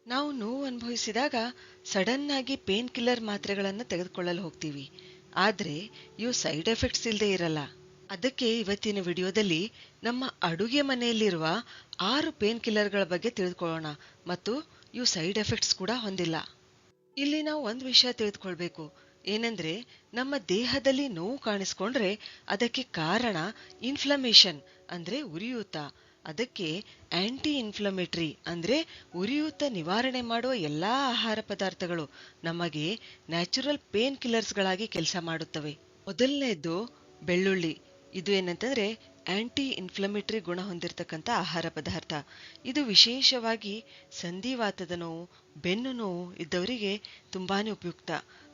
ನಾವು ನೋವು ಅನುಭವಿಸಿದಾಗ ಸಡನ್ ಆಗಿ ಪೇನ್ ಕಿಲ್ಲರ್ ಮಾತ್ರೆಗಳನ್ನು ತೆಗೆದುಕೊಳ್ಳಲು ಹೋಗ್ತೀವಿ. ಆದ್ರೆ ಇವು ಸೈಡ್ ಎಫೆಕ್ಟ್ಸ್ ಇಲ್ಲದೆ ಇರಲ್ಲ. ಅದಕ್ಕೆ ಇವತ್ತಿನ ವಿಡಿಯೋದಲ್ಲಿ ನಮ್ಮ ಅಡುಗೆ ಮನೆಯಲ್ಲಿರುವ 6 ಪೇನ್ ಕಿಲ್ಲರ್ಗಳ ಬಗ್ಗೆ ತಿಳಿದುಕೊಳ್ಳೋಣ ಮತ್ತು ಇವು ಸೈಡ್ ಎಫೆಕ್ಟ್ಸ್ ಕೂಡ ಹೊಂದಿಲ್ಲ. ಇಲ್ಲಿ ನಾವು ಒಂದು ವಿಷಯ ತಿಳಿದುಕೊಳ್ಬೇಕು. ಏನಂದ್ರೆ ನಮ್ಮ ದೇಹದಲ್ಲಿ ನೋವು ಕಾಣಿಸ್ಕೊಂಡ್ರೆ ಅದಕ್ಕೆ ಕಾರಣ ಇನ್ಫ್ಲಮೇಷನ್ ಅಂದ್ರೆ ಉರಿಯೂತ. ಅದಕ್ಕೆ ಆಂಟಿ ಇನ್ಫ್ಲಮೇಟರಿ ಅಂದ್ರೆ ಉರಿಯೂತ ನಿವಾರಣೆ ಮಾಡುವ ಎಲ್ಲಾ ಆಹಾರ ಪದಾರ್ಥಗಳು ನಮಗೆ ನ್ಯಾಚುರಲ್ ಪೇನ್ ಕಿಲ್ಲರ್ಸ್ಗಳಾಗಿ ಕೆಲಸ ಮಾಡುತ್ತವೆ. ಮೊದಲನೇದು ಬೆಳ್ಳುಳ್ಳಿ. ಇದು ಏನಂತಂದ್ರೆ ಆಂಟಿ ಇನ್ಫ್ಲಮೇಟರಿ ಗುಣ ಹೊಂದಿರತಕ್ಕಂಥ ಆಹಾರ ಪದಾರ್ಥ. ಇದು ವಿಶೇಷವಾಗಿ ಸಂಧಿವಾತದ ನೋವು, ಬೆನ್ನು ನೋವು ಇದ್ದವರಿಗೆ ತುಂಬಾನೇ ಉಪಯುಕ್ತ.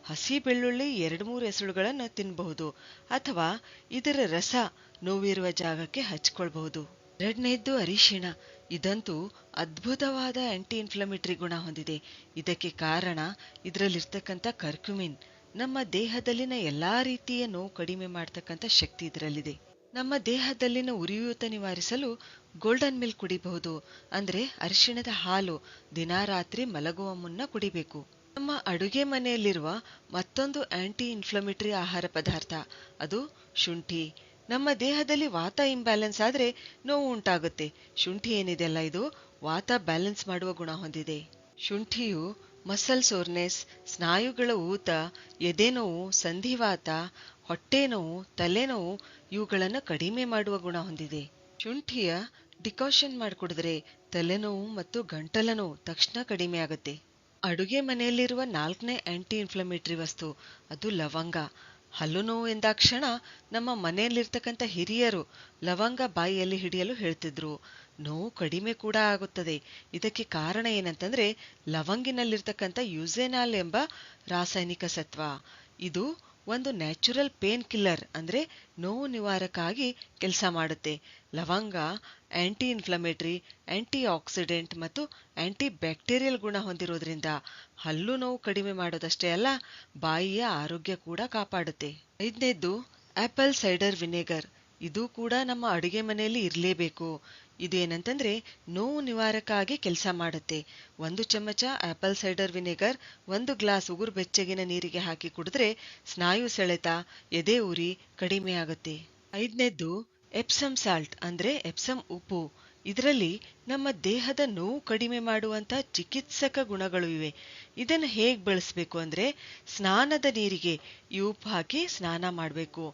ಹಸಿ ಬೆಳ್ಳುಳ್ಳಿ 2-3 ಎಸಳುಗಳನ್ನು ತಿನ್ನಬಹುದು ಅಥವಾ ಇದರ ರಸ ನೋವಿರುವ ಜಾಗಕ್ಕೆ ಹಚ್ಕೊಳ್ಬಹುದು. ಎರಡನೇದ್ದು ಅರಿಶಿಣ. ಇದಂತೂ ಅದ್ಭುತವಾದ ಆಂಟಿ ಇನ್ಫ್ಲಮೇಟರಿ ಗುಣ ಹೊಂದಿದೆ. ಇದಕ್ಕೆ ಕಾರಣ ಇದರಲ್ಲಿರ್ತಕ್ಕಂಥ ಕರ್ಕ್ಯುಮಿನ್. ನಮ್ಮ ದೇಹದಲ್ಲಿನ ಎಲ್ಲಾ ರೀತಿಯ ನೋವು ಕಡಿಮೆ ಮಾಡತಕ್ಕಂಥ ಶಕ್ತಿ ಇದರಲ್ಲಿದೆ. ನಮ್ಮ ದೇಹದಲ್ಲಿನ ಉರಿಯೂತ ನಿವಾರಿಸಲು ಗೋಲ್ಡನ್ ಮಿಲ್ಕ್ ಕುಡಿಬಹುದು. ಅಂದ್ರೆ ಅರಿಶಿಣದ ಹಾಲು ದಿನಾ ರಾತ್ರಿ ಮಲಗುವ ಮುನ್ನ ಕುಡಿಬೇಕು. ನಮ್ಮ ಅಡುಗೆ ಮನೆಯಲ್ಲಿರುವ ಮತ್ತೊಂದು ಆಂಟಿ ಇನ್ಫ್ಲಮೇಟರಿ ಆಹಾರ ಪದಾರ್ಥ ಅದು ಶುಂಠಿ. ನಮ್ಮ ದೇಹದಲ್ಲಿ ವಾತ ಇಂಬ್ಯಾಲೆನ್ಸ್ ಆದ್ರೆ ನೋವು ಉಂಟಾಗುತ್ತೆ. ಶುಂಠಿ ಏನಿದೆಯಲ್ಲ, ಇದು ವಾತ ಬ್ಯಾಲೆನ್ಸ್ ಮಾಡುವ ಗುಣ ಹೊಂದಿದೆ. ಶುಂಠಿಯು ಮಸಲ್ ಸೋರ್ನೆಸ್, ಸ್ನಾಯುಗಳ ಊತ, ಎದೆನೋವು, ಸಂಧಿವಾತ, ಹೊಟ್ಟೆ ನೋವು, ತಲೆನೋವು ಇವುಗಳನ್ನು ಕಡಿಮೆ ಮಾಡುವ ಗುಣ ಹೊಂದಿದೆ. ಶುಂಠಿಯ ಡಿಕಾಷನ್ ಮಾಡಿಕೊಡಿದ್ರೆ ತಲೆನೋವು ಮತ್ತು ಗಂಟಲ ನೋವು ತಕ್ಷಣ ಕಡಿಮೆ ಆಗುತ್ತೆ. ಅಡುಗೆ ಮನೆಯಲ್ಲಿರುವ 4ನೇ ಆಂಟಿ ಇನ್ಫ್ಲಮೇಟರಿ ವಸ್ತು ಅದು ಲವಂಗ. ಹಲ್ಲು ನೋವು ಎಂದಾಕ್ಷಣ ನಮ್ಮ ಮನೆಯಲ್ಲಿರ್ತಕ್ಕಂಥ ಹಿರಿಯರು ಲವಂಗ ಬಾಯಿಯಲ್ಲಿ ಹಿಡಿಯಲು ಹೇಳ್ತಿದ್ರು. ನೋವು ಕಡಿಮೆ ಕೂಡ ಆಗುತ್ತದೆ. ಇದಕ್ಕೆ ಕಾರಣ ಏನಂತಂದ್ರೆ ಲವಂಗಿನಲ್ಲಿರ್ತಕ್ಕಂಥ ಯುಸೆನಾಲ್ ಎಂಬ ರಾಸಾಯನಿಕ ಸತ್ವ. ಇದು ಒಂದು ನ್ಯಾಚುರಲ್ ಪೇನ್ ಕಿಲ್ಲರ್ ಅಂದ್ರೆ ನೋವು ನಿವಾರಕ ಆಗಿ ಕೆಲಸ ಮಾಡುತ್ತೆ. ಲವಂಗ ಆಂಟಿ ಇನ್ಫ್ಲಮೇಟರಿ, ಆಂಟಿ ಆಕ್ಸಿಡೆಂಟ್ ಮತ್ತು ಆಂಟಿ ಬ್ಯಾಕ್ಟೀರಿಯಲ್ ಗುಣ ಹೊಂದಿರೋದ್ರಿಂದ ಹಲ್ಲು ನೋವು ಕಡಿಮೆ ಮಾಡೋದಷ್ಟೇ ಅಲ್ಲ, ಬಾಯಿಯ ಆರೋಗ್ಯ ಕೂಡ ಕಾಪಾಡುತ್ತೆ. 5ನೇದ್ದು ಆಪಲ್ ಸೈಡರ್ ವಿನೆಗರ್. ಇದು ಕೂಡ ನಮ್ಮ ಅಡುಗೆ ಮನೆಯಲ್ಲಿ ಇರಲೇಬೇಕು. ಇದು ಏನಂತಂದ್ರೆ ನೋವು ನಿವಾರಕ ಆಗಿ ಕೆಲಸ ಮಾಡುತ್ತೆ. 1 ಚಮಚ ಆಪಲ್ ಸೈಡರ್ ವಿನೆಗರ್ 1 ಗ್ಲಾಸ್ ಉಗುರು ಬೆಚ್ಚಗಿನ ನೀರಿಗೆ ಹಾಕಿ ಕುಡಿದ್ರೆ ಸ್ನಾಯು ಸೆಳೆತ, ಎದೆ ಉರಿ ಕಡಿಮೆ ಆಗುತ್ತೆ. 5ನೇದ್ದು ಎಪ್ಸಮ್ ಸಾಲ್ಟ್ ಅಂದ್ರೆ ಎಪ್ಸಮ್ ಉಪ್ಪು. ಇದರಲ್ಲಿ ನಮ್ಮ ದೇಹದ ನೋವು ಕಡಿಮೆ ಮಾಡುವಂತ ಚಿಕಿತ್ಸಕ ಗುಣಗಳು ಇವೆ. ಇದನ್ನು ಹೇಗ್ ಬಳಸಬೇಕು ಅಂದ್ರೆ ಸ್ನಾನದ ನೀರಿಗೆ ಈ ಉಪ್ಪು ಹಾಕಿ ಸ್ನಾನ ಮಾಡಬೇಕು.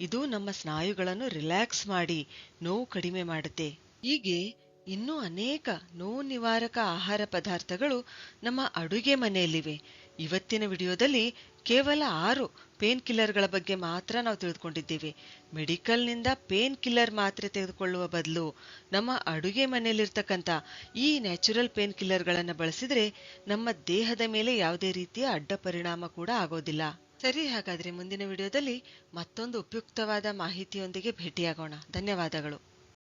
ಇದು ನಮ್ಮ ಸ್ನಾಯುಗಳನ್ನು ರಿಲ್ಯಾಕ್ಸ್ ಮಾಡಿ ನೋವು ಕಡಿಮೆ ಮಾಡುತ್ತೆ. ಹೀಗೆ ಇನ್ನೂ ಅನೇಕ ನೋವು ನಿವಾರಕ ಆಹಾರ ಪದಾರ್ಥಗಳು ನಮ್ಮ ಅಡುಗೆ ಮನೆಯಲ್ಲಿವೆ. ಇವತ್ತಿನ ವಿಡಿಯೋದಲ್ಲಿ ಕೇವಲ 6 ಪೇನ್ ಕಿಲ್ಲರ್ಗಳ ಬಗ್ಗೆ ಮಾತ್ರ ನಾವು ತಿಳಿದುಕೊಂಡಿದ್ದೇವೆ. ಮೆಡಿಕಲ್ನಿಂದ ಪೇನ್ ಕಿಲ್ಲರ್ ಮಾತ್ರೆ ತೆಗೆದುಕೊಳ್ಳುವ ಬದಲು ನಮ್ಮ ಅಡುಗೆ ಮನೆಯಲ್ಲಿರ್ತಕ್ಕಂಥ ಈ ನ್ಯಾಚುರಲ್ ಪೇನ್ ಕಿಲ್ಲರ್ಗಳನ್ನು ಬಳಸಿದ್ರೆ ನಮ್ಮ ದೇಹದ ಮೇಲೆ ಯಾವುದೇ ರೀತಿಯ ಅಡ್ಡ ಪರಿಣಾಮ ಕೂಡ ಆಗೋದಿಲ್ಲ. ಸರಿ, ಹಾಗಾದ್ರೆ ಮುಂದಿನ ವಿಡಿಯೋದಲ್ಲಿ ಮತ್ತೊಂದು ಉಪಯುಕ್ತವಾದ ಮಾಹಿತಿಯೊಂದಿಗೆ ಭೇಟಿಯಾಗೋಣ. ಧನ್ಯವಾದಗಳು.